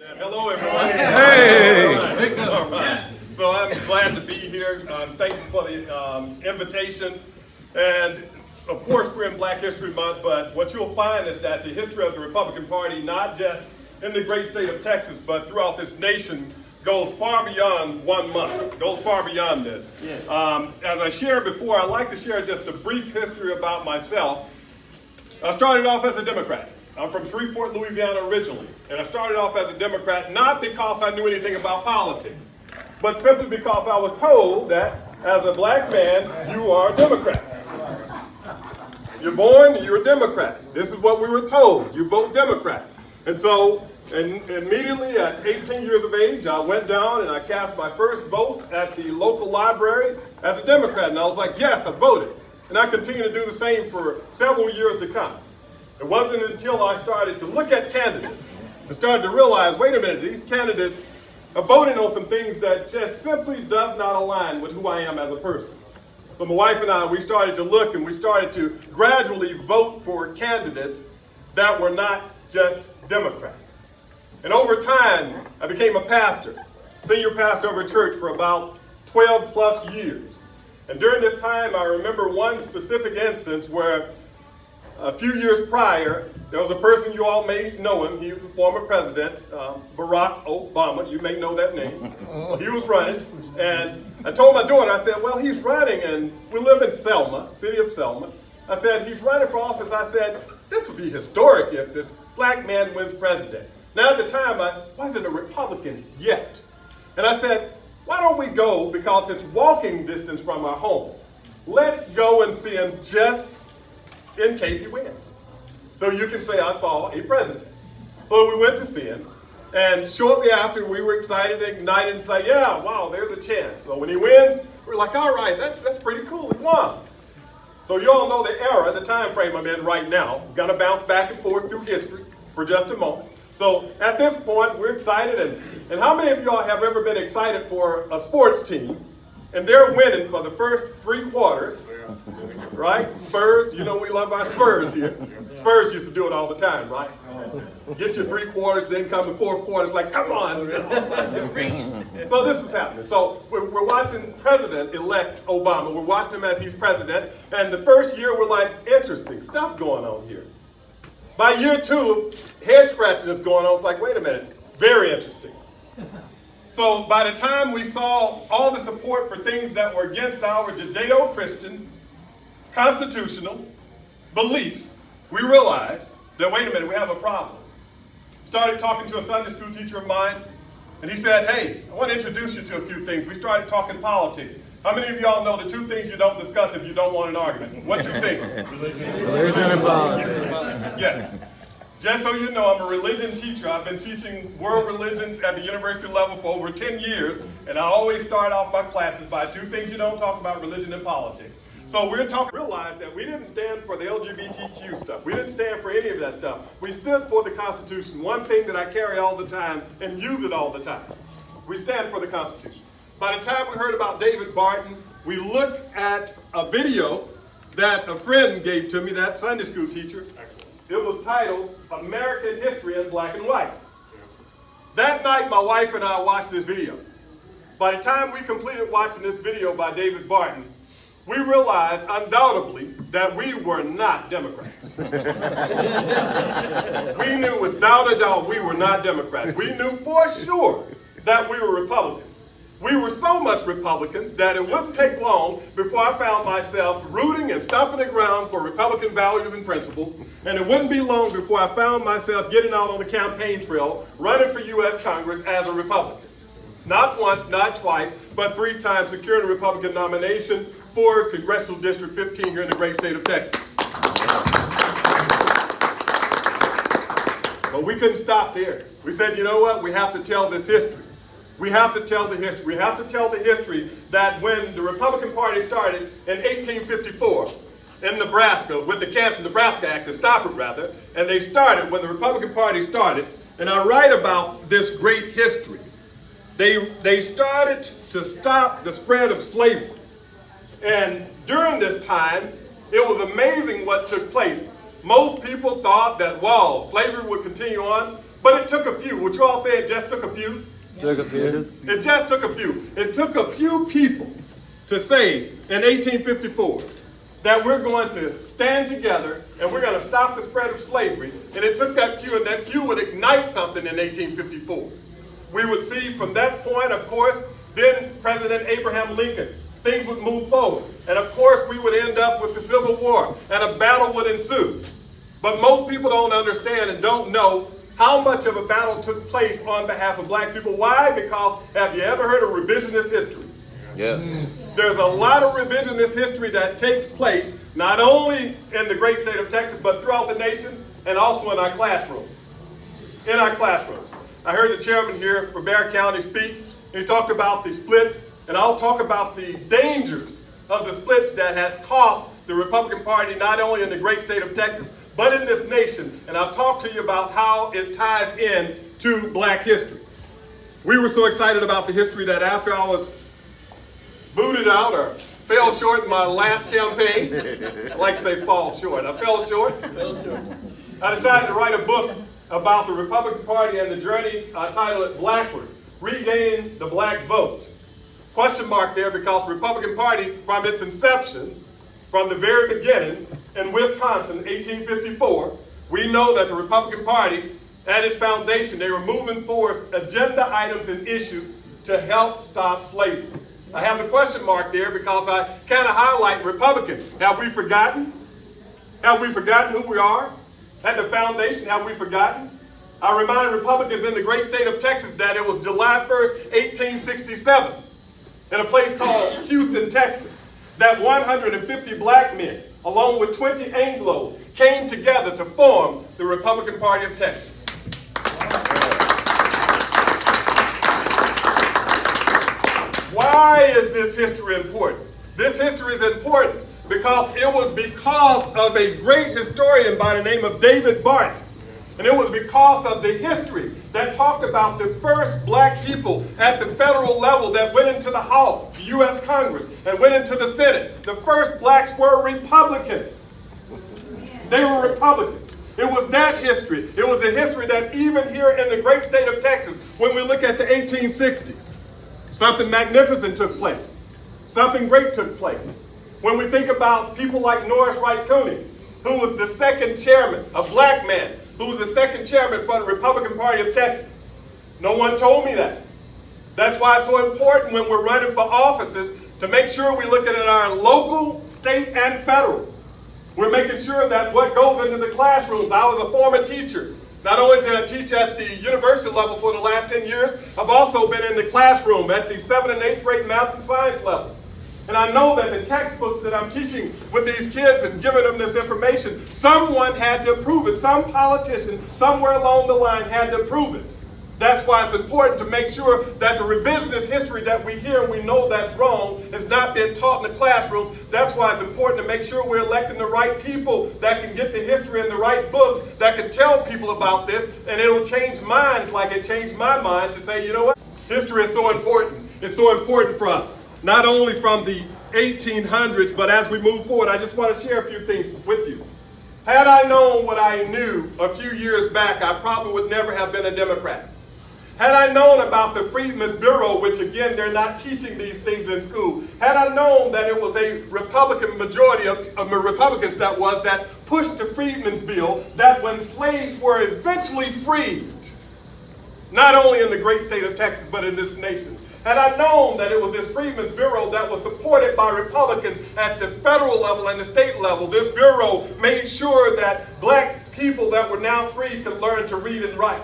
Hello, everyone. Hey! All right. So I'm glad to be here. I'm thankful for the invitation. And of course, we're in Black History Month, but what you'll find is that the history of the Republican Party, not just in the great state of Texas, but throughout this nation, goes far beyond 1 month, goes far beyond this. As I shared before, I'd like to share just a brief history about myself. I started off as a Democrat. I'm from Shreveport, Louisiana originally, and I started off as a Democrat not because I knew anything about politics, but simply because I was told that as a black man, you are a Democrat. You're born, you're a Democrat. This is what we were told. You vote Democrat. And so, immediately at 18 years of age, I went down and I cast my first vote at the local library as a Democrat. And I was like, yes, I voted. And I continued to do the same for several years to come. It wasn't until I started to look at candidates and started to realize, wait a minute, these candidates are voting on some things that just simply does not align with who I am as a person. So my wife and I, we started to look and we started to gradually vote for candidates that were not just Democrats. And over time, I became a pastor, senior pastor of a church for about 12 plus years. And during this time, I remember one specific instance where a few years prior, there was a person, you all may know him. He was a former president, Barack Obama. You may know that name. Well, he was running, and I told my daughter, I said, well, he's running, and we live in Selma, city of Selma. I said, he's running for office. I said, this would be historic if this black man wins president. Now, at the time, I wasn't a Republican yet. And I said, why don't we go, because it's walking distance from our home. Let's go and see him just in case he wins. So you can say, I saw a president. So we went to see him, and shortly after, we were excited, ignited, and say, yeah, wow, there's a chance. So when he wins, we're like, all right, that's pretty cool, he won. So you all know the era, the time frame I'm in right now. I'm gonna bounce back and forth through history for just a moment. So at this point, we're excited, and how many of y'all have ever been excited for a sports team, and they're winning for the first 3 quarters, right? Spurs, you know we love our Spurs here. Spurs used to do it all the time, right? Get your 3 quarters, then come the 4th quarter, it's like, come on. So this was happening. So we're watching President-elect Obama. We're watching him as he's president, and the first year we're like, interesting stuff going on here. By year 2, head scratching is going on. It's like, wait a minute, very interesting. So by the time we saw all the support for things that were against our Judeo-Christian, constitutional beliefs, we realized that, wait a minute, we have a problem. Started talking to a Sunday school teacher of mine, and he said, hey, I want to introduce you to a few things. We started talking politics. How many of y'all know the 2 things you don't discuss if you don't want an argument? What 2 things? Religion and politics. Yes. Just so you know, I'm a religion teacher. I've been teaching world religions at the university level for over 10 years, and I always start off my classes by 2 things you don't talk about, religion and politics. So we're talking, realize that we didn't stand for the LGBTQ stuff. We didn't stand for any of that stuff. We stood for the Constitution, one thing that I carry all the time and use it all the time. We stand for the Constitution. By the time we heard about David Barton, we looked at a video that a friend gave to me, that Sunday school teacher. It was titled, American History in Black and White. That night, my wife and I watched this video. By the time we completed watching this video by David Barton, we realized undoubtedly that we were not Democrats. We knew without a doubt we were not Democrats. We knew for sure that we were Republicans. We were so much Republicans that it wouldn't take long before I found myself rooting and stomping the ground for Republican values and principles, and it wouldn't be long before I found myself getting out on the campaign trail, running for U.S. Congress as a Republican. Not once, not twice, but 3 times securing a Republican nomination for Congressional District 15 here in the great state of Texas. But we couldn't stop there. We said, you know what, we have to tell this history. We have to tell the history. We have to tell the history that when the Republican Party started in 1854 in Nebraska, with the Kansas-Nebraska Act to stop it rather, and they started, when the Republican Party started, and I write about this great history, they started to stop the spread of slavery. And during this time, it was amazing what took place. Most people thought that, wow, slavery would continue on But it took a few. Would you all say it just took a few? It just took a few. It took a few people to say in 1854 that we're going to stand together and we're going to stop the spread of slavery. And it took that few, and that few would ignite something in 1854. We would see from that point, of course, then President Abraham Lincoln, things would move forward. And of course, we would end up with the Civil War and a battle would ensue. But most people don't understand and don't know how much of a battle took place on behalf of black people. Why? Because have you ever heard of revisionist history? Yes. There's a lot of revisionist history that takes place, not only in the great state of Texas, but throughout the nation and also in our classrooms. In our classrooms. I heard the chairman here for Bear County speak. He talked about the splits, and I'll talk about the dangers of the splits that has cost the Republican Party not only in the great state of Texas, but in this nation. And I'll talk to you about how it ties in to black history. We were so excited about the history that after I was booted out or fell short in my last campaign, I like to say fall short. I fell short. I decided to write a book about the Republican Party and the journey. I titled it Blackward, Regaining the Black Vote. Question mark there because the Republican Party from its inception, from the very beginning in Wisconsin, 1854, we know that the Republican Party at its foundation, they were moving forward agenda items and issues to help stop slavery. I have the question mark there because I kind of highlight Republicans. Have we forgotten? Have we forgotten who we are? At the foundation, have we forgotten? I remind Republicans in the great state of Texas that it was July 1st, 1867, in a place called Houston, Texas, that 150 black men, along with 20 Anglos, came together to form the Republican Party of Texas. Why is this history important? This history is important because it was because of a great historian by the name of David Barton. And it was because of the history that talked about the first black people at the federal level that went into the House, the U.S. Congress, and went into the Senate. The first blacks were Republicans. They were Republicans. It was that history. It was a history that even here in the great state of Texas, when we look at the 1860s, something magnificent took place. Something great took place. When we think about people like Norris Wright Cooney, who was the second chairman, a black man, who was the second chairman for the Republican Party of Texas. No one told me that. That's why it's so important when we're running for offices to make sure we look at it our local, state, and federal. We're making sure that what goes into the classrooms. I was a former teacher. Not only did I teach at the university level for the last 10 years, I've also been in the classroom at the 7th and 8th grade math and science level. And I know that the textbooks that I'm teaching with these kids and giving them this information, someone had to approve it. Some politician somewhere along the line had to approve it. That's why it's important to make sure that the revisionist history that we hear and we know that's wrong is not being taught in the classroom. That's why it's important to make sure we're electing the right people that can get the history and the right books that can tell people about this, and it'll change minds like it changed my mind to say, you know what? History is so important. It's so important for us. Not only from the 1800s, but as we move forward, I just want to share a few things with you. Had I known what I knew a few years back, I probably would never have been a Democrat. Had I known about the Freedmen's Bureau, which again, they're not teaching these things in school. Had I known that it was a Republican majority of Republicans that pushed the Freedmen's Bill, that when slaves were eventually freed, not only in the great state of Texas, but in this nation. Had I known that it was this Freedmen's Bureau that was supported by Republicans at the federal level and the state level, this bureau made sure that black people that were now free could learn to read and write.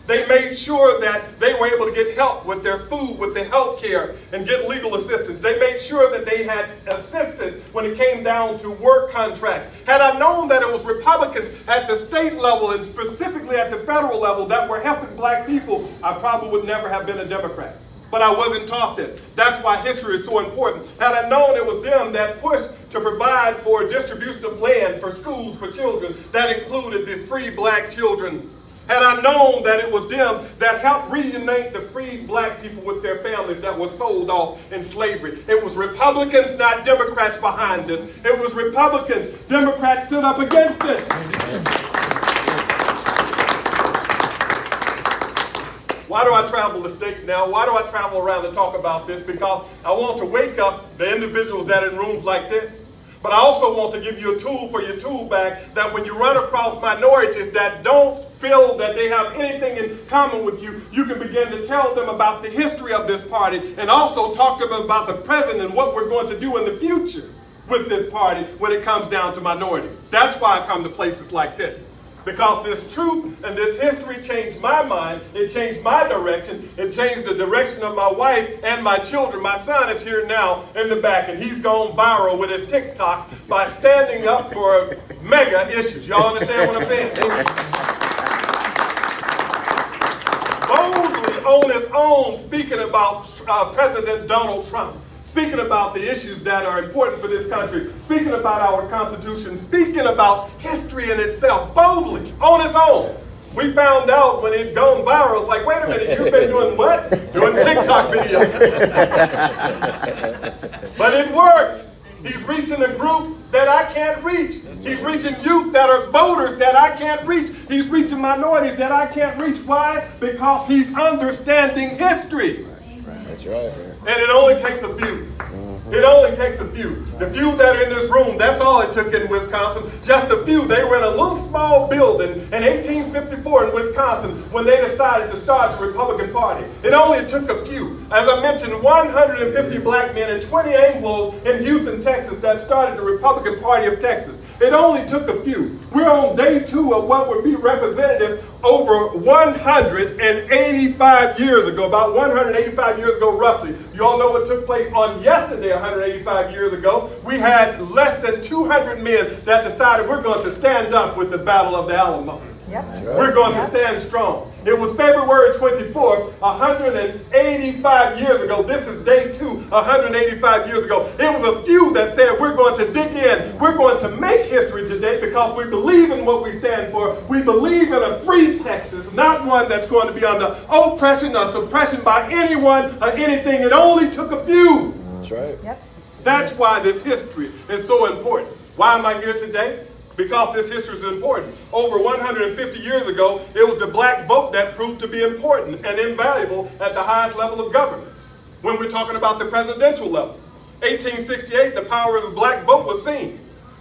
They made sure that they were able to get help with their food, with their health care, and get legal assistance. They made sure that they had assistance when it came down to work contracts. Had I known that it was Republicans at the state level and specifically at the federal level that were helping black people, I probably would never have been a Democrat. But I wasn't taught this. That's why history is so important. Had I known it was them that pushed to provide for distribution of land for schools for children, that included the free black children. Had I known that it was them that helped reunite the freed black people with their families that were sold off in slavery. It was Republicans, not Democrats, behind this. It was Republicans. Democrats stood up against this. Why do I travel the state now? Why do I travel around to talk about this? Because I want to wake up the individuals that are in rooms like this. But I also want to give you a tool for your tool bag that when you run across minorities that don't feel that they have anything in common with you, you can begin to tell them about the history of this party and also talk to them about the present and what we're going to do in the future with this party when it comes down to minorities. That's why I come to places like this. Because this truth and this history changed my mind, it changed my direction, it changed the direction of my wife and my children. My son is here now in the back, and he's gone viral with his TikTok by standing up for mega issues. Y'all understand what I'm saying? Boldly on his own, speaking about President Donald Trump. Speaking about the issues that are important for this country, speaking about our Constitution, speaking about history in itself, boldly, on its own. We found out when it gone viral, it's like, wait a minute, you've been doing what? Doing TikTok videos. But it worked. He's reaching a group that I can't reach. He's reaching youth that are voters that I can't reach. He's reaching minorities that I can't reach. Why? Because he's understanding history. That's right. And it only takes a few. It only takes a few. The few that are in this room, that's all it took in Wisconsin. Just a few. They were in a little small building in 1854 in Wisconsin when they decided to start the Republican Party. It only took a few. As I mentioned, 150 black men and 20 Anglos in Houston, Texas that started the Republican Party of Texas. It only took a few. We're on day 2 of what would be representative over 185 years ago, about 185 years ago roughly. You all know what took place on yesterday, 185 years ago. We had less than 200 men that decided we're going to stand up with the Battle of the Alamo. Yep. We're going to stand strong. It was February 24th, 185 years ago. This is day 2, 185 years ago. It was a few that said we're going to dig in. We're going to make history today because we believe in what we stand for. We believe in a free Texas, not one that's going to be under oppression or suppression by anyone or anything. It only took a few. That's right. Yep. That's why this history is so important. Why am I here today? Because this history is important. Over 150 years ago, it was the black vote that proved to be important and invaluable at the highest level of government. When we're talking about the presidential level, 1868, the power of the black vote was seen.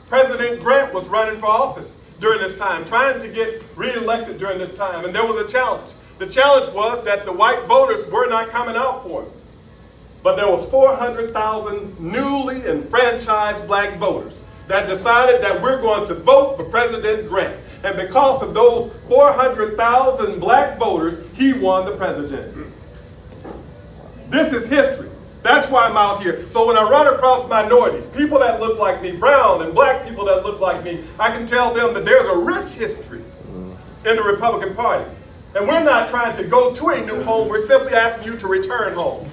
President Grant was running for office during this time, trying to get reelected during this time, and there was a challenge. The challenge was that the white voters were not coming out for him. But there was 400,000 newly enfranchised black voters that decided that we're going to vote for President Grant. And because of those 400,000 black voters, he won the presidency. This is history. That's why I'm out here. So when I run across minorities, people that look like me, brown and black people that look like me, I can tell them that there's a rich history in the Republican Party. And we're not trying to go to a new home. We're simply asking you to return home.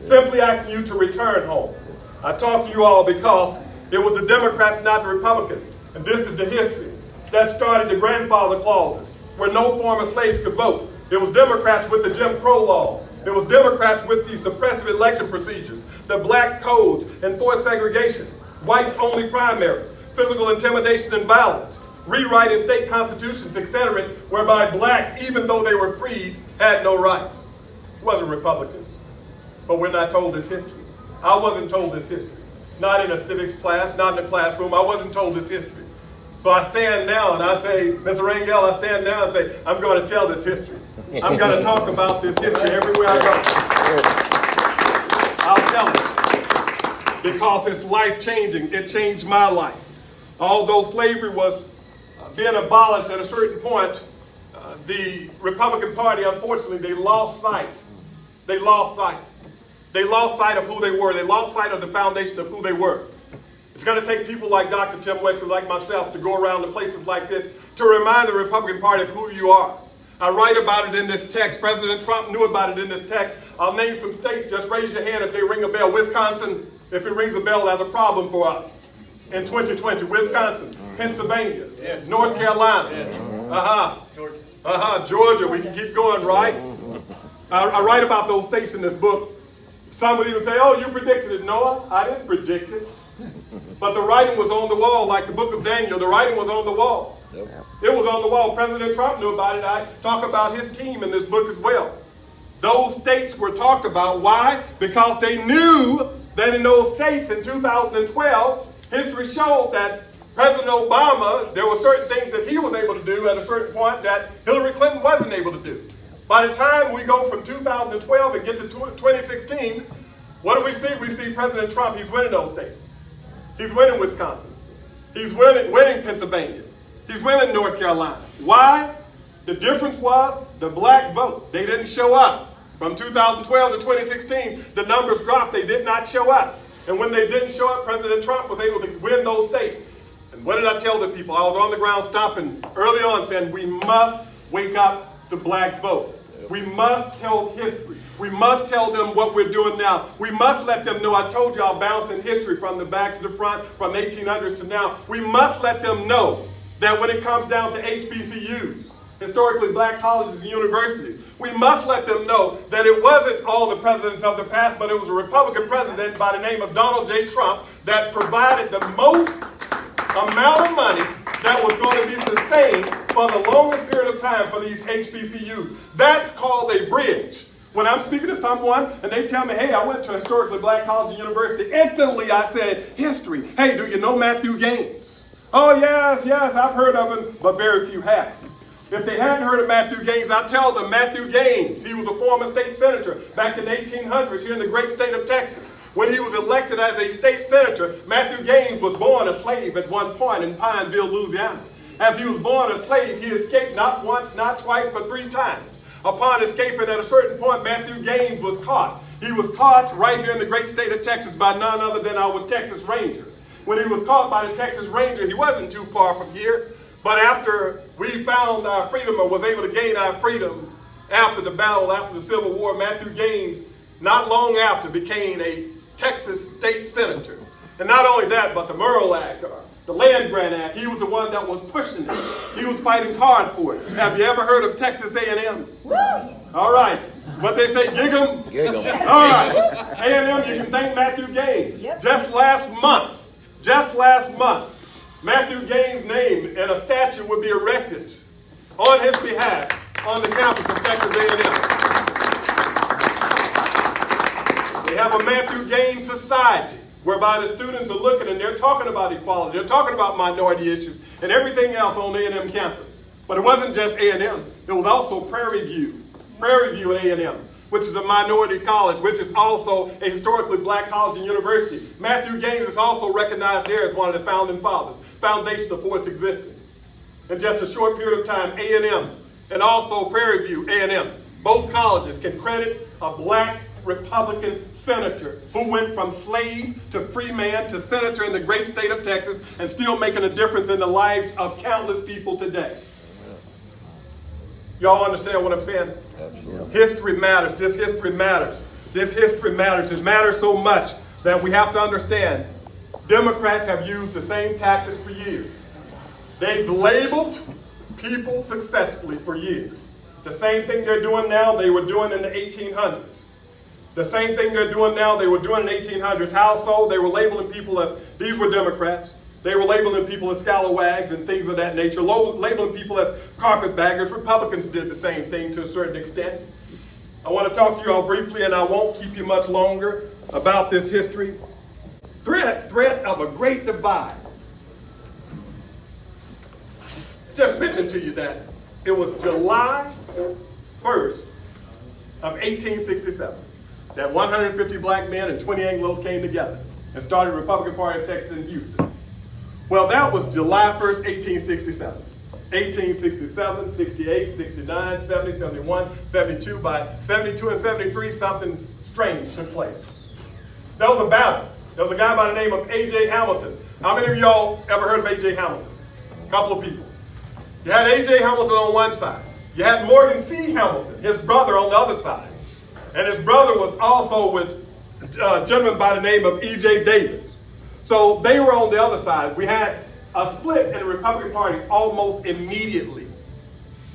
Simply asking you to return home. I talk to you all because it was the Democrats, not the Republicans. And this is the history that started the grandfather clauses, where no former slaves could vote. It was Democrats with the Jim Crow laws. It was Democrats with the suppressive election procedures, the black codes, enforced segregation, whites-only primaries, physical intimidation and violence, rewriting state constitutions, etc., whereby blacks, even though they were freed, had no rights. It wasn't Republicans. But we're not told this history. I wasn't told this history. Not in a civics class, not in a classroom. I wasn't told this history. So I stand now and I say, Mr. Rangel, I stand now and say, I'm going to tell this history. I'm going to talk about this history everywhere I go. I'll tell it. Because it's life-changing. It changed my life. Although slavery was being abolished at a certain point, the Republican Party, unfortunately, they lost sight. They lost sight. They lost sight of who they were. They lost sight of the foundation of who they were. It's going to take people like Dr. Tim Westley, like myself, to go around to places like this to remind the Republican Party of who you are. I write about it in this text. President Trump knew about it in this text. I'll name some states. Just raise your hand if they ring a bell. Wisconsin, if it rings a bell, that's a problem for us in 2020. Wisconsin, Pennsylvania, North Carolina, Georgia. We can keep going, right? I write about those states in this book. Some would even say, oh, you predicted it. No, I didn't predict it. But the writing was on the wall, like the book of Daniel. The writing was on the wall. It was on the wall. President Trump knew about it. I talk about his team in this book as well. Those states were talked about. Why? Because they knew that in those states in 2012, history showed that President Obama, there were certain things that he was able to do at a certain point that Hillary Clinton wasn't able to do. By the time we go from 2012 and get to 2016, what do we see? We see President Trump, he's winning those states. He's winning Wisconsin. He's winning Pennsylvania. He's winning North Carolina. Why? The difference was the black vote. They didn't show up. From 2012 to 2016, the numbers dropped. They did not show up. And when they didn't show up, President Trump was able to win those states. And what did I tell the people? I was on the ground stomping early on saying we must wake up the black vote. We must tell history. We must tell them what we're doing now. We must let them know. I told you I'll bounce in history from the back to the front, from 1800s to now. We must let them know that when it comes down to HBCUs, historically black colleges and universities, we must let them know that it wasn't all the presidents of the past, but it was a Republican president by the name of Donald J. Trump that provided the most amount of money that was going to be sustained for the longest period of time for these HBCUs. That's called a bridge. When I'm speaking to someone and they tell me, hey, I went to a historically black college and university, instantly I said, history. Hey, do you know Matthew Gaines? Oh, yes, I've heard of him, but very few have. If they hadn't heard of Matthew Gaines, I tell them Matthew Gaines, he was a former state senator back in the 1800s here in the great state of Texas. When he was elected as a state senator, Matthew Gaines was born a slave at one point in Pineville, Louisiana. As he was born a slave, he escaped not once, not twice, but 3 times. Upon escaping at a certain point, Matthew Gaines was caught. He was caught right here in the great state of Texas by none other than our Texas Rangers. When he was caught by the Texas Ranger, he wasn't too far from here. But after we found our freedom or was able to gain our freedom after the battle, after the Civil War, Matthew Gaines, not long after, became a Texas state senator. And not only that, but the Murrow Act, or the Land Grant Act, he was the one that was pushing it. He was fighting hard for it. Have you ever heard of Texas A&M? All right. What they say, gig 'em? Gig 'em. All right. A&M, you can thank Matthew Gaines. Yep. Just last month, Matthew Gaines' name and a statue would be erected on his behalf on the campus of Texas A&M. They have a Matthew Gaines Society, whereby the students are looking and they're talking about equality, they're talking about minority issues and everything else on the A&M campus. But it wasn't just A&M, it was also Prairie View at A&M, which is a minority college, which is also a historically black college and university. Matthew Gaines is also recognized there as one of the founding fathers, foundational for its existence. In just a short period of time, A&M and also Prairie View, A&M, both colleges can credit a black Republican senator who went from slave to free man to senator in the great state of Texas and still making a difference in the lives of countless people today. Y'all understand what I'm saying? Absolutely. History matters. This history matters. This history matters. It matters so much that we have to understand Democrats have used the same tactics for years. They've labeled people successfully for years. The same thing they're doing now, they were doing in the 1800s. The same thing they're doing now, they were doing in the 1800s. How so? They were labeling people as, these were Democrats. They were labeling people as scalawags and things of that nature, labeling people as carpetbaggers. Republicans did the same thing to a certain extent. I want to talk to you all briefly, and I won't keep you much longer, about this history. Threat of a great divide. Just mention to you that it was July 1st of 1867 that 150 black men and 20 Anglos came together and started the Republican Party of Texas in Houston. Well, that was July 1st, 1867. 1867, 68, 69, 70, 71, 72. By 72 and 73, something strange took place. There was a battle. There was a guy by the name of A.J. Hamilton. How many of y'all ever heard of A.J. Hamilton? A couple of people. You had A.J. Hamilton on one side. You had Morgan C. Hamilton, his brother, on the other side. And his brother was also with a gentleman by the name of E.J. Davis. So they were on the other side. We had a split in the Republican Party almost immediately.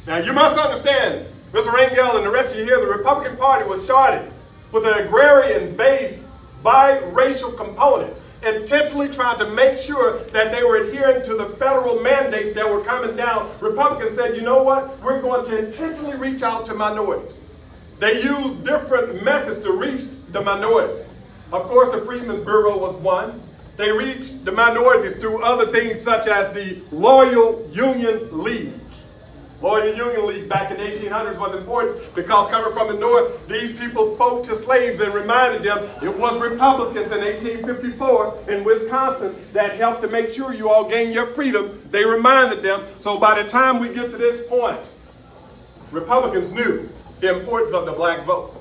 Now you must understand, Mr. Rangel and the rest of you here, the Republican Party was started with an agrarian-based biracial component. intentionally trying to make sure that they were adhering to the federal mandates that were coming down, Republicans said, you know what, we're going to intentionally reach out to minorities. They used different methods to reach the minority. Of course, the Freedmen's Bureau was one. They reached the minorities through other things such as the Loyal Union League. Loyal Union League back in the 1800s was important because coming from the North, these people spoke to slaves and reminded them it was Republicans in 1854 in Wisconsin that helped to make sure you all gain your freedom. They reminded them. So by the time we get to this point, Republicans knew the importance of the black vote.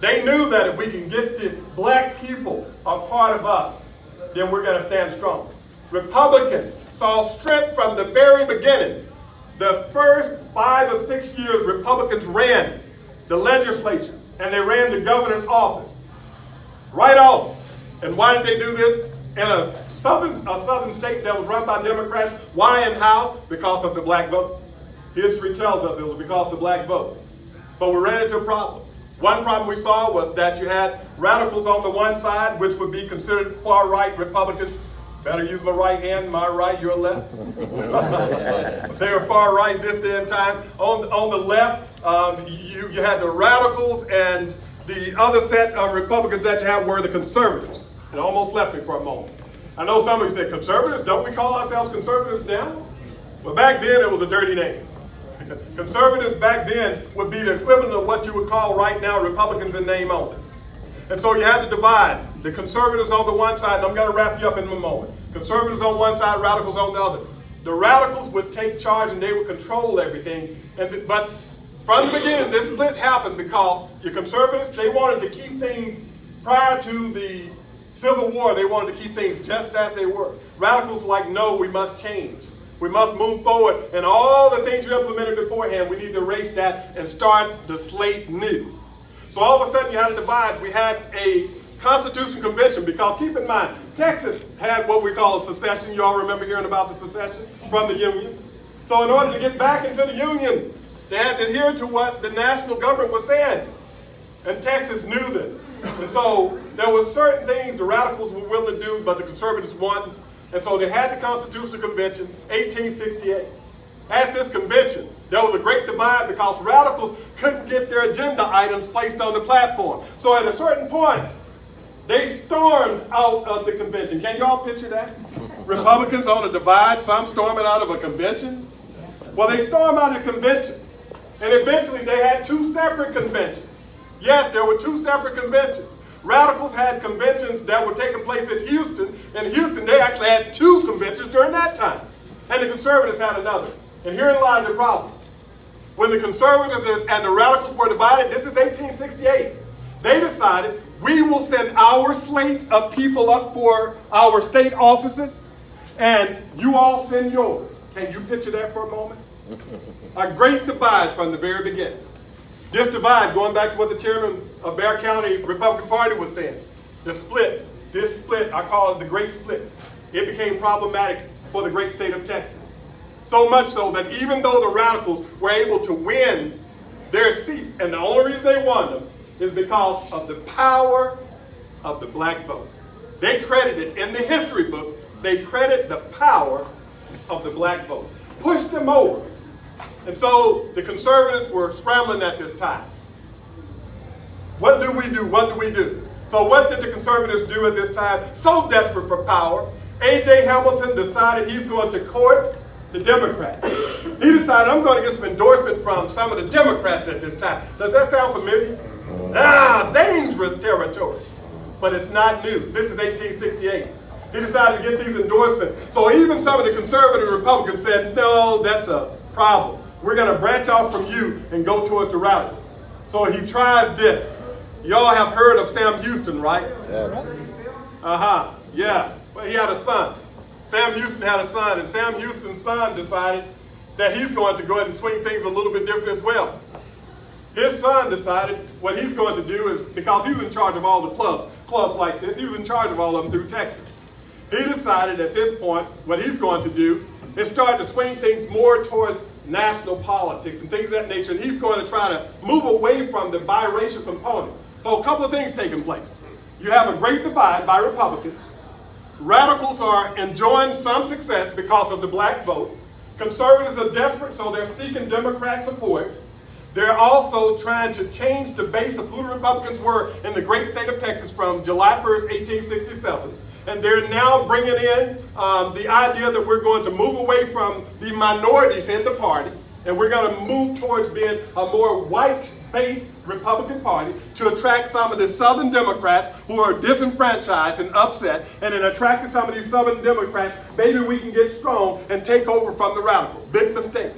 They knew that if we can get the black people a part of us, then we're going to stand strong. Republicans saw strength from the very beginning. The first 5 or 6 years, Republicans ran the legislature and they ran the governor's office right off. And why did they do this? In a southern state that was run by Democrats. Why and how? Because of the black vote. History tells us it was because of the black vote. But we ran into a problem. One problem we saw was that you had radicals on the one side, which would be considered far-right Republicans. Better use my right hand, my right, your left. They were far right this day and time. On the left, you had the radicals, and the other set of Republicans that you had were the conservatives. It almost left me for a moment. I know some of you said, conservatives? Don't we call ourselves conservatives now? Well, back then it was a dirty name. Conservatives back then would be the equivalent of what you would call right now Republicans in name only. And so you had to divide the conservatives on the one side, and I'm going to wrap you up in a moment. Conservatives on one side, radicals on the other. The radicals would take charge and they would control everything. But from the beginning, this split happened because your conservatives, they wanted to keep things, prior to the Civil War, they wanted to keep things just as they were. Radicals were like, no, we must change. We must move forward. And all the things you implemented beforehand, we need to erase that and start the slate new. So all of a sudden you had a divide. We had a Constitutional Convention because keep in mind, Texas had what we call a secession. You all remember hearing about the secession from the Union. So in order to get back into the Union, they had to adhere to what the national government was saying. And Texas knew this. And so there were certain things the radicals were willing to do, but the conservatives wouldn't. And so they had the Constitutional Convention, 1868. At this convention, there was a great divide because radicals couldn't get their agenda items placed on the platform. So at a certain point, they stormed out of the convention. Can you all picture that? Republicans on a divide, some storming out of a convention. Well, they stormed out of the convention. And eventually they had 2 separate conventions. Yes, there were 2 separate conventions. Radicals had conventions that were taking place in Houston. In Houston, they actually had 2 conventions during that time. And the conservatives had another. And herein lies the problem. When the conservatives and the radicals were divided, this is 1868, they decided we will send our slate of people up for our state offices, and you all send yours. Can you picture that for a moment? A great divide from the very beginning. This divide, going back to what the chairman of Bexar County Republican Party was saying, this split, I call it the Great Split. It became problematic for the great state of Texas. So much so that even though the radicals were able to win their seats, and the only reason they won them is because of the power of the black vote. They credited, in the history books, they credit the power of the black vote. Pushed them over. And so the conservatives were scrambling at this time. What do we do? What do we do? So what did the conservatives do at this time? So desperate for power, A.J. Hamilton decided he's going to court the Democrats. He decided, I'm going to get some endorsement from some of the Democrats at this time. Does that sound familiar? Dangerous territory. But it's not new. This is 1868. He decided to get these endorsements. So even some of the conservative Republicans said, no, that's a problem. We're going to branch off from you and go towards the radicals. So he tries this. Y'all have heard of Sam Houston, right? Yeah. Well, he had a son. Sam Houston had a son, and Sam Houston's son decided that he's going to go ahead and swing things a little bit different as well. His son decided what he's going to do is, because he was in charge of all the clubs like this, he was in charge of all of them through Texas. He decided at this point, what he's going to do is start to swing things more towards national politics and things of that nature, and he's going to try to move away from the biracial component. So a couple of things taking place. You have a great divide by Republicans. Radicals are enjoying some success because of the black vote. Conservatives are desperate, so they're seeking Democrat support. They're also trying to change the base of who the Republicans were in the great state of Texas from July 1st, 1867. And they're now bringing in the idea that we're going to move away from the minorities in the party, and we're going to move towards being a more white-based Republican Party to attract some of the Southern Democrats who are disenfranchised and upset, and in attracting some of these Southern Democrats, maybe we can get strong and take over from the radicals. Big mistake.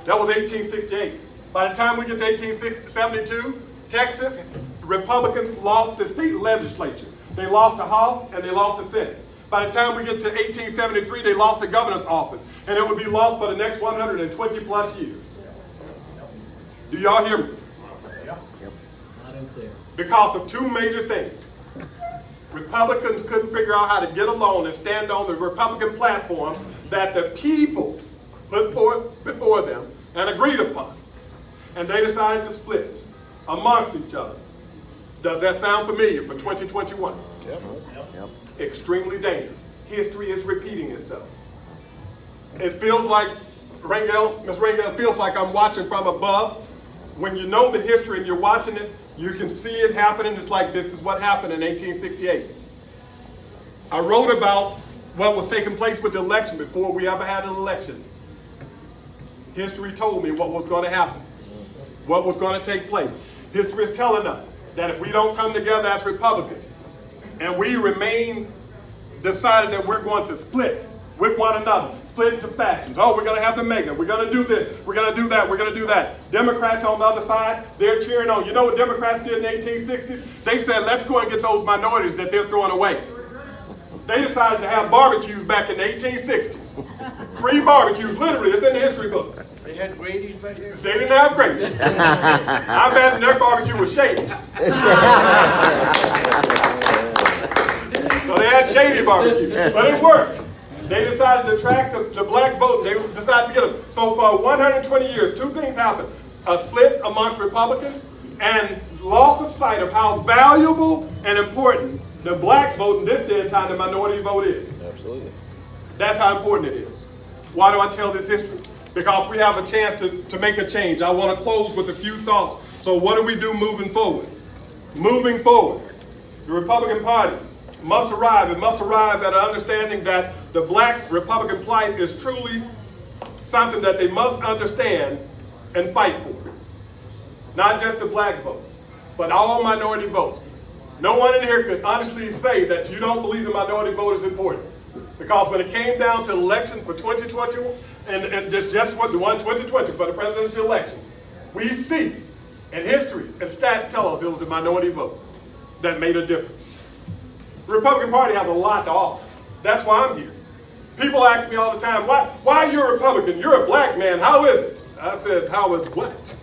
That was 1868. By the time we get to 1872, Texas, Republicans lost the state legislature. They lost the House and they lost the Senate. By the time we get to 1873, they lost the governor's office, and it would be lost for the next 120 plus years. Do y'all hear me? Because of two major things. Republicans couldn't figure out how to get along and stand on the Republican platform that the people put forth before them and agreed upon. And they decided to split amongst each other. Does that sound familiar for 2021? Yep. Extremely dangerous. History is repeating itself. It feels like, Miss Rangel, feels like I'm watching from above. When you know the history and you're watching it, you can see it happening. It's like this is what happened in 1868. I wrote about what was taking place with the election before we ever had an election. History told me what was going to happen, what was going to take place. History is telling us that if we don't come together as Republicans and we remain decided that we're going to split with one another, split into factions. Oh, we're going to have the mega. We're going to do this. We're going to do that. We're going to do that. Democrats on the other side, they're cheering on. You know what Democrats did in the 1860s? They said, let's go and get those minorities that they're throwing away. They decided to have barbecues back in the 1860s. Free barbecues, literally. It's in the history books. They had Grady's back there? They didn't have Grady's. I imagine their barbecue was Shady's. So they had shady barbecue, but it worked. They decided to attract the black vote, and they decided to get them. So for 120 years, two things happened. A split amongst Republicans and loss of sight of how valuable and important the black vote in this day and time, the minority vote is. Absolutely. That's how important it is. Why do I tell this history? Because we have a chance to make a change. I want to close with a few thoughts. So what do we do moving forward? Moving forward, the Republican Party must arrive. It must arrive at an understanding that the black Republican plight is truly something that they must understand and fight for. Not just the black vote, but all minority votes. No one in here could honestly say that you don't believe the minority vote is important. Because when it came down to the election for 2020, and just what the one 2020 for the presidential election, we see, and history and stats tell us it was the minority vote that made a difference. The Republican Party has a lot to offer. That's why I'm here. People ask me all the time, why are you a Republican? You're a black man, how is it? I said, how is what?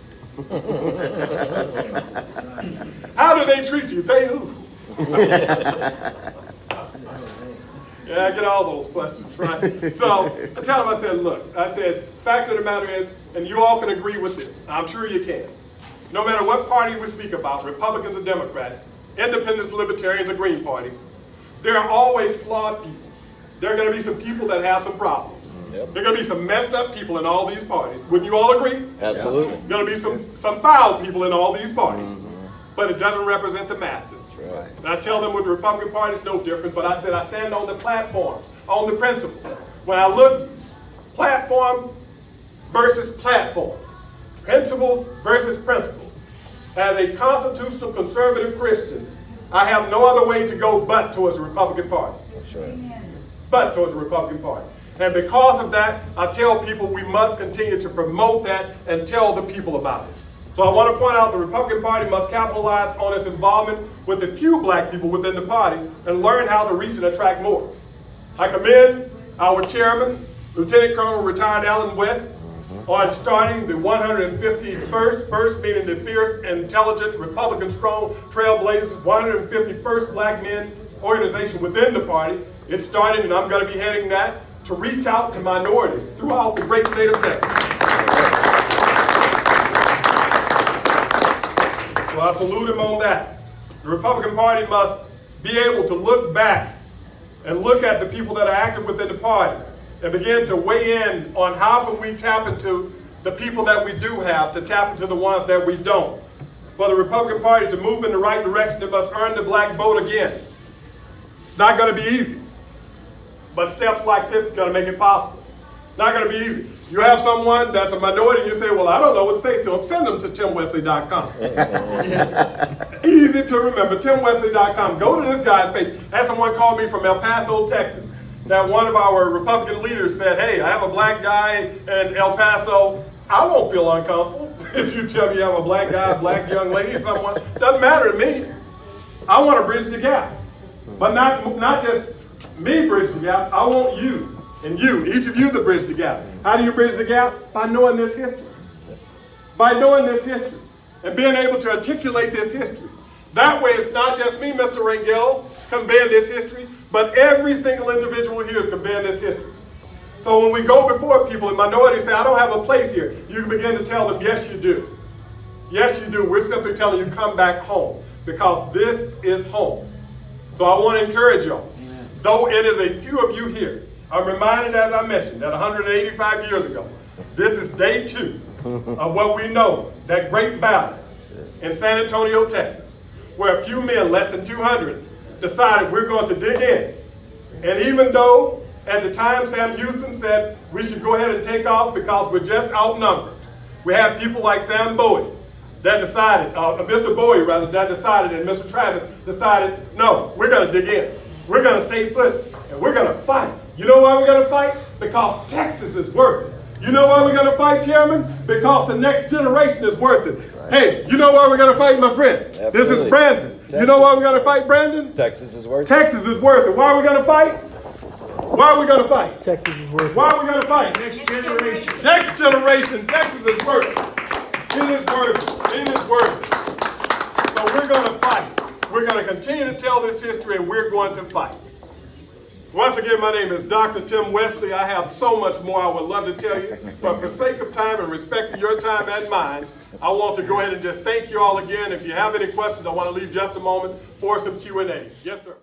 How do they treat you? They who? Yeah, I get all those questions, right? So I tell them, I said, look, fact of the matter is, and you all can agree with this, I'm sure you can. No matter what party we speak about, Republicans or Democrats, independents, libertarians, or Green parties, there are always flawed people. There are going to be some people that have some problems. Yep. There are going to be some messed up people in all these parties. Wouldn't you all agree? Absolutely. There are going to be some foul people in all these parties. But it doesn't represent the masses. Right. And I tell them with the Republican Party, it's no different, but I said I stand on the platforms, on the principles. When I look platform versus platform, principles versus principles, as a constitutional conservative Christian, I have no other way to go but towards the Republican Party. That's right. But towards the Republican Party. And because of that, I tell people we must continue to promote that and tell the people about it. So I want to point out the Republican Party must capitalize on its involvement with the few black people within the party and learn how to reach and attract more. I commend our chairman, Lieutenant Colonel retired Allen West, on starting the 151st, first meaning the fierce, intelligent, Republican strong trailblazers, 151st Black Men organization within the party. It started, and I'm going to be heading that, to reach out to minorities throughout the great state of Texas. So I salute him on that. The Republican Party must be able to look back and look at the people that are active within the party and begin to weigh in on how can we tap into the people that we do have to tap into the ones that we don't. For the Republican Party to move in the right direction, it must earn the black vote again. It's not going to be easy, but steps like this is going to make it possible. Not going to be easy. You have someone that's a minority and you say, well, I don't know what to say to them. Send them to timwesley.com. Easy to remember, timwesley.com. Go to this guy's page. I had someone call me from El Paso, Texas, that one of our Republican leaders said, hey, I have a black guy in El Paso. I won't feel uncomfortable if you tell me you have a black guy, a black young lady, someone. Doesn't matter to me. I want to bridge the gap. But not just me bridge the gap. I want you and you, each of you, to bridge the gap. How do you bridge the gap? By knowing this history. By knowing this history and being able to articulate this history. That way it's not just me, Mr. Rangel, conveying this history, but every single individual here is conveying this history. So when we go before people and minorities say, I don't have a place here, you can begin to tell them, yes, you do. Yes, you do. We're simply telling you, come back home, because this is home. So I want to encourage y'all. Though it is a few of you here, I'm reminded, as I mentioned, that 185 years ago, this is day 2 of what we know, that great battle in San Antonio, Texas, where a few men, less than 200, decided we're going to dig in. And even though at the time Sam Houston said we should go ahead and take off because we're just outnumbered, we had people like Sam Bowie that decided, Mr. Bowie rather, that decided, and Mr. Travis decided, no, we're going to dig in. We're going to stay put, and we're going to fight. You know why we're going to fight? Because Texas is worth it. You know why we're going to fight, Chairman? Because the next generation is worth it. Right. Hey, you know why we're going to fight, my friend? Absolutely. This is Brandon. Texas. You know why we're going to fight, Brandon? Texas is worth it. Texas is worth it. Why are we going to fight? Why are we going to fight? Texas is worth it. Why are we going to fight? Next generation. Next generation. Texas is worth it. It is worth it. It is worth it. So we're going to fight. We're going to continue to tell this history, and we're going to fight. Once again, my name is Dr. Tim Westley. I have so much more I would love to tell you, but for sake of time and respect of your time and mine, I want to go ahead and just thank you all again. If you have any questions, I want to leave just a moment for some Q&A. Yes, sir.